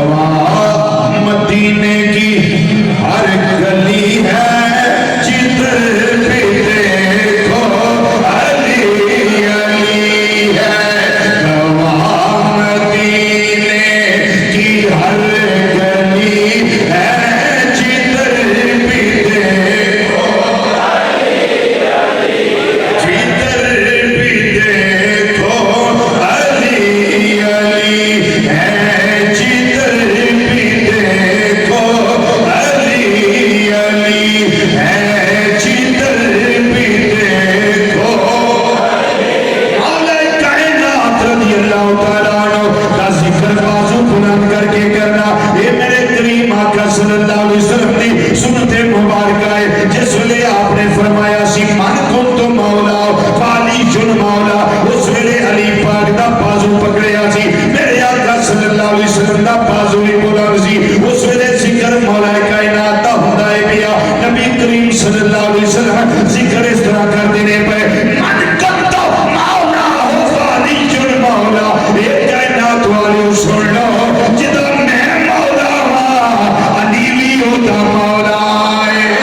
گواہ مدینے کی ہر گلی ہے جدھر بھی دیکھو علی علی ہے گواہ مدینے کی ہر گلی ہے جدھر بھی دیکھو علی علی جدھر بھی دیکھو علی علی ہے جدھر بھی دیکھو علی علی ہے جدھر بھی دیکھو مولا کائنات رضی اللہ تعالیٰ عنہ کا ذکر بازو بلند کر کے کرنا یہ میرے کریم آقا صلی اللہ علیہ وسلم کی سنت مبارکہ ہے جس ویلے آپ نے فرمایا سی من کنت مولا فعلی جن مولا اس ویلے علی پاک دا بازو پکڑیا سی میرے آقا صلی اللہ علیہ وسلم دا بازو ہی بلند سی اس ویلے ذکر مولا کائنات دا ہوندا ہے پیا نبی کریم صلی اللہ علیہ وسلم ذکر اس طرح کر دینے پہ من کنت مولا ہو فعلی جن مولا یہ کائنات والے سن لو جدھر میں مولا ہاں علی بھی ہوتا مولا ہے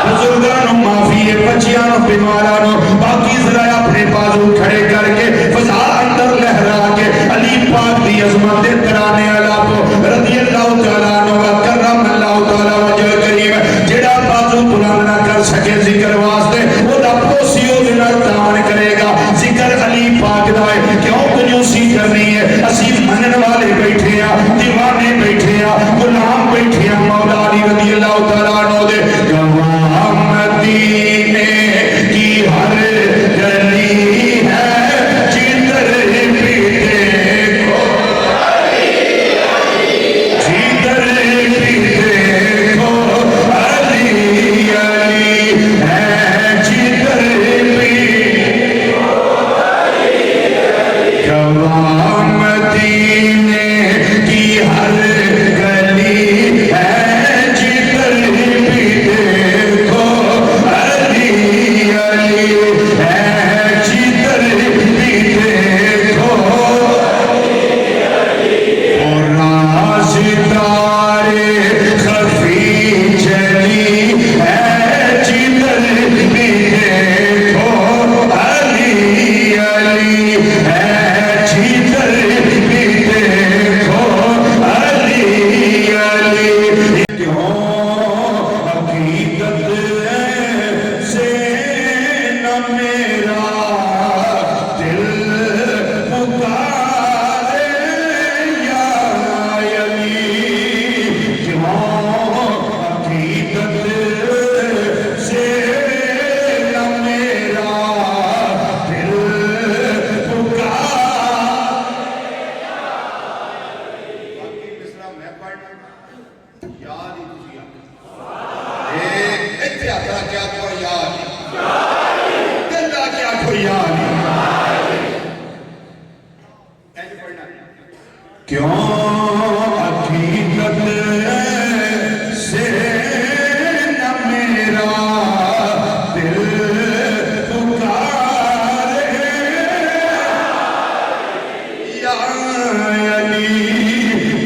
بزرگانوں معافی ہے بچیانوں بیمارانوں باقی ذرا اپنے بازو کھڑے کر کے فضا اندر لہرا کے علی پاک دی عظمت ترانے علا کو رضی اللہ تعالیٰ عنہ کرم اللہ تعالیٰ وجہ کریم جڑا بازو بلند نہ کر سکے ذکر واسطے وہ دا پوسیو دنر تاون کرے گا ذکر علی پاک دائے کیوں کنیوسی کرنی ہے اسی منن والے بیٹھے ہیں دیوانے بیٹھے ہیں غلام بیٹھے ہیں مولا علی رضی اللہ تعالیٰ عنہ دے گواہ مدینے کی ہر گلی ہے جدھر بھی دیکھو جدھر بھی دیکھو علی علی ہے جدھر بھی گواہ مدینے کی ہر گلی ہے جدھر بھی دیکھو علی علی ہے جدھر بھی دیکھو اور راز تارے خفی چلی ہے جدھر بھی دیکھو علی علی ہے جدھر بھی دیکھو علی علی کیوں حقیقت سے نہ میرا دل پکارے یا علی کیوں حقیقت سے نہ میرا دل کیوں حقیقت سے نہ میرا دل پکارے یا علی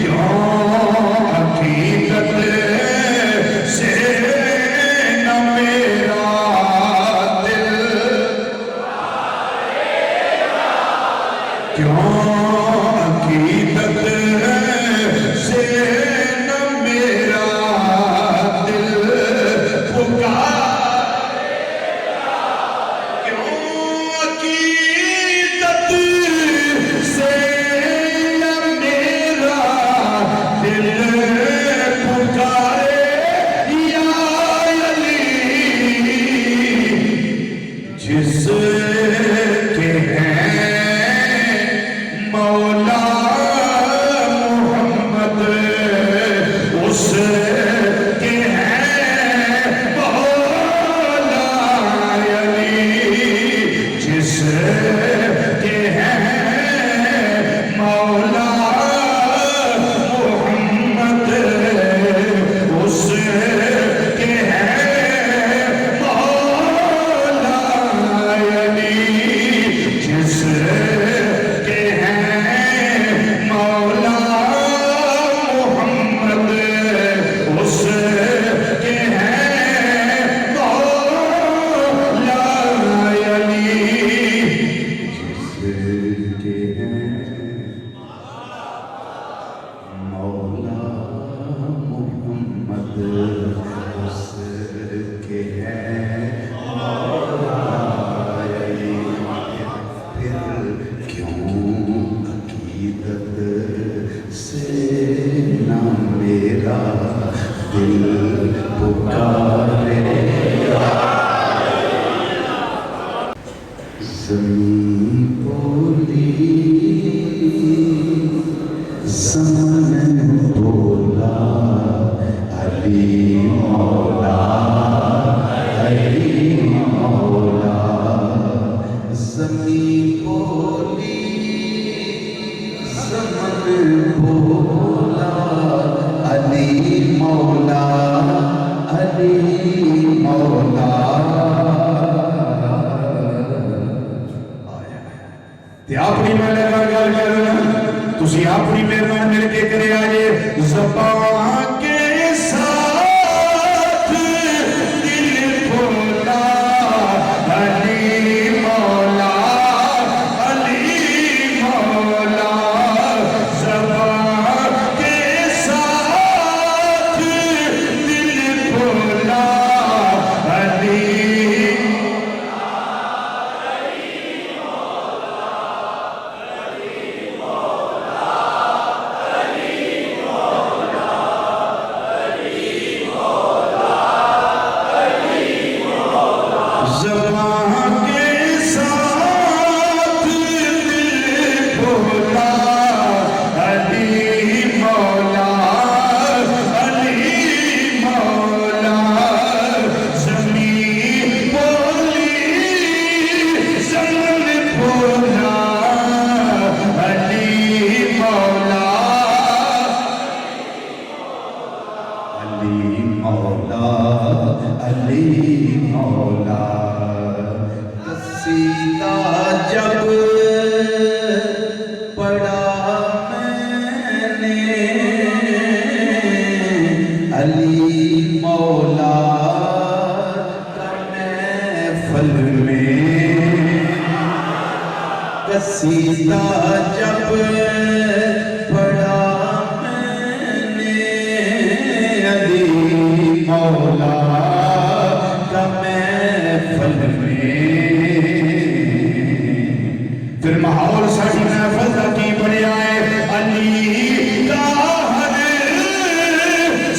کیوں حقیقت سے نہ میرا دل کیوں حقیقت سے نہ میرا دل پکارے کیوں حقیقت سے نہ میرا دل پکارے یا علی جس کے ہیں مولا محمد اس کے ہیں مولا علی جس کے ہیں مولا محمد اس کے ہیں مولا علی جس کے ہیں حقیقت سے نہ میرا دل پکارے زمین بولی زمن بولا علی مولا علی مولا زمین بولی زمن بولا علی مولا علی مولا تے اپنی میں لگا گل کرنا تسی اپنی مہربان مل کے کرے آئے زبان کے ساتھ دل بولا علی مولا علی مولا زبان کے ساتھ دل بولا علی قصیدہ جب پڑھا میں نے علی مولا کا محفل میں پھر ماحول ساڑھی محفل کا کی بڑے آئے علی کا ہر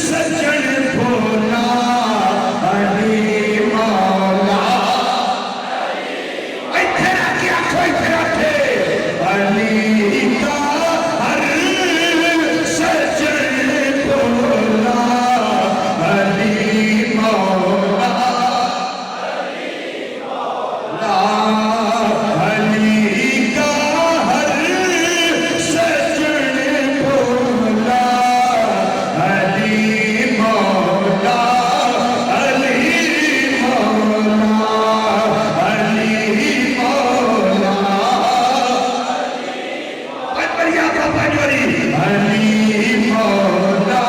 سجن بولا علی مولا علی کا ہر سجن بولا علی مولا علی کا ہر سجن بولا علی مولا علی مولا علی مولا علی مولا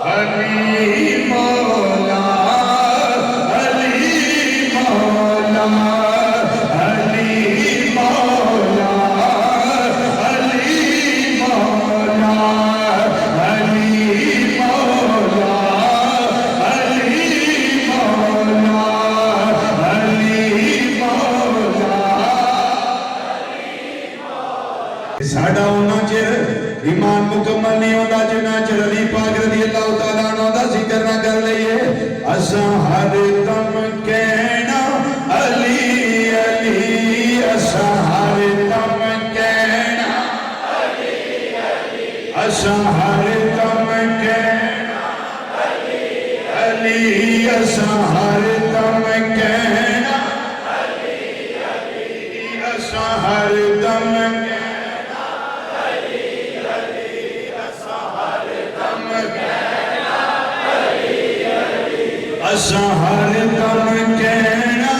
علی مولا علی مولا علی مولا علی مولا علی مولا علی مولا علی مولا ساڑھا ہونا چر ایمان مکمل نہیں ہوتا جنا چر علی پاک رضی اللہ تعالیٰ عنہ دا ذکر نہ کر لئیے اساں ہر دم کہنا علی علی اساں ہر دم کہنا علی علی اساں ہر دم کہنا علی علی اساں ہر دم کہنا علی علی اساں ہر دم کہنا اساں ہر دم کہنا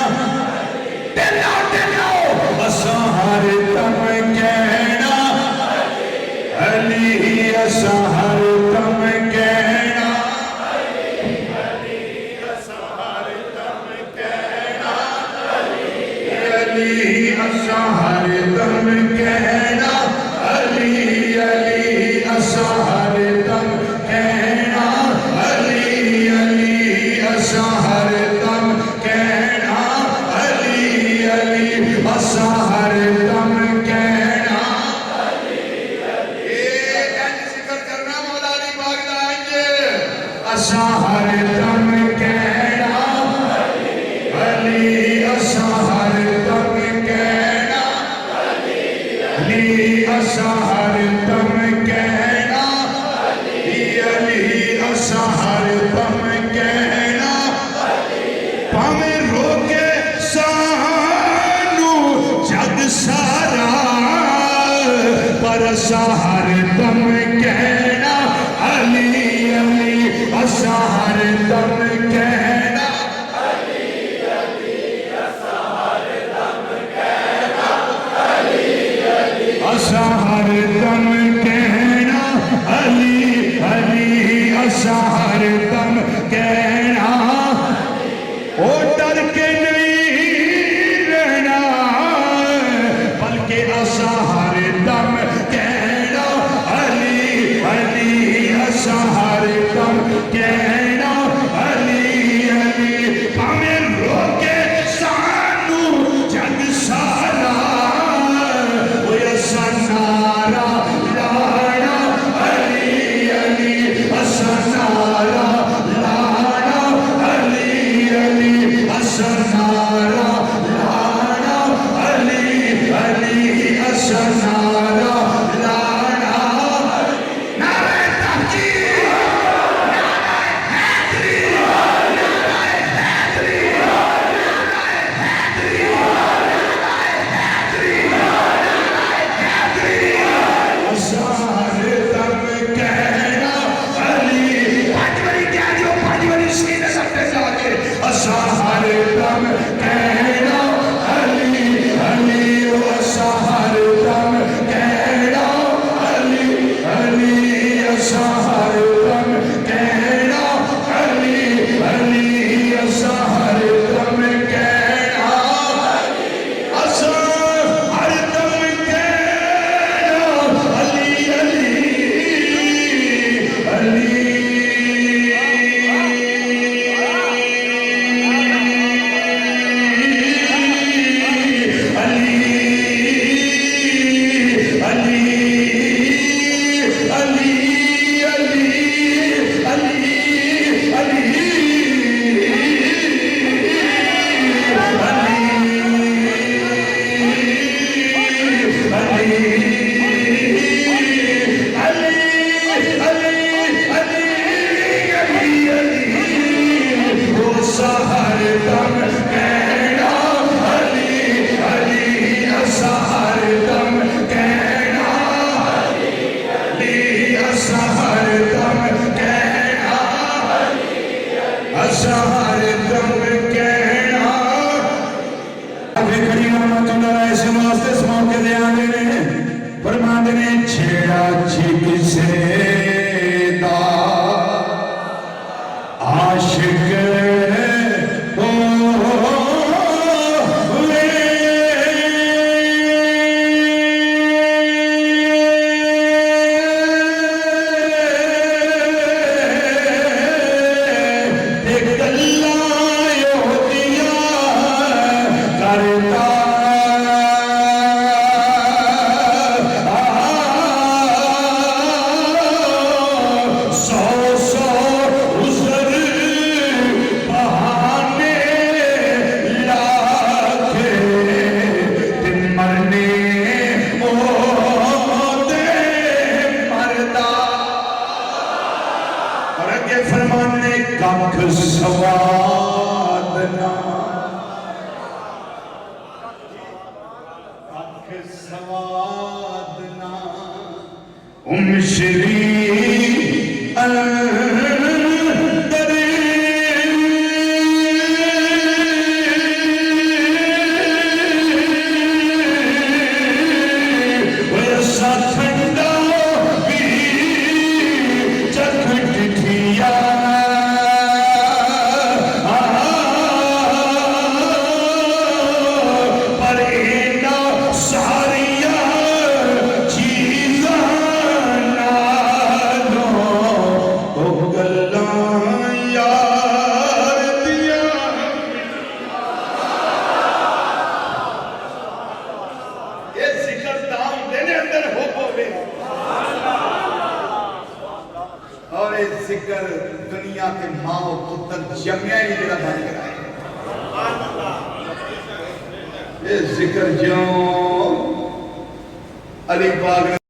اساں ہر دم کہنا علی اساں ہر دم کہنا علی اساں ہر دم کہنا علی اساں ہر دم کہنا علی علی اساں ہر دم کہنا علی علی اساں ہر دم کہنا اسا ہر دم کہنا علی اسا ہر دم کہنا علی اسا ہر دم کہنا علی اسا ہر دم کہنا پامیں روکے سانو جگ سارا پر اسا ہر دم کہنا علی علی اسا ہر دم کہنا علی علی اسا ہر دم کہنا علی علی اسا ہر دم کہنا علی علی اسا ہر دم کہنا او ڈر کے نہیں رہنا بلکہ اسا ہر دم کہنا علی علی اسا ہر دم کہنا علی علی ہمیں روکے سانو جگ سارا وہ اسا نارا لانا علی علی اسا نارا لانا علی علی اسا نارا لانا علی علی اسا نارا لانا نعرہ تحقیق نعرہ حیدری نعرہ حیدری نعرہ حیدری نعرہ حیدری نعرہ حیدری اسا ہر دم کہنا علی پانچ باری کیا جو پانچ باری سینے سکتے جا کے اسا ہر دم کہنا علی علی اسا ہر دم کہنا علی علی اسا ہر دم کہنا علی علی اسا ہر دم کہنا اسا ہر دم کہنا علی علی علی ذکر دنیا تے ماں و پتر جمعہ ہی جڑا بن گیا ہے یہ ذکر جو علی پاک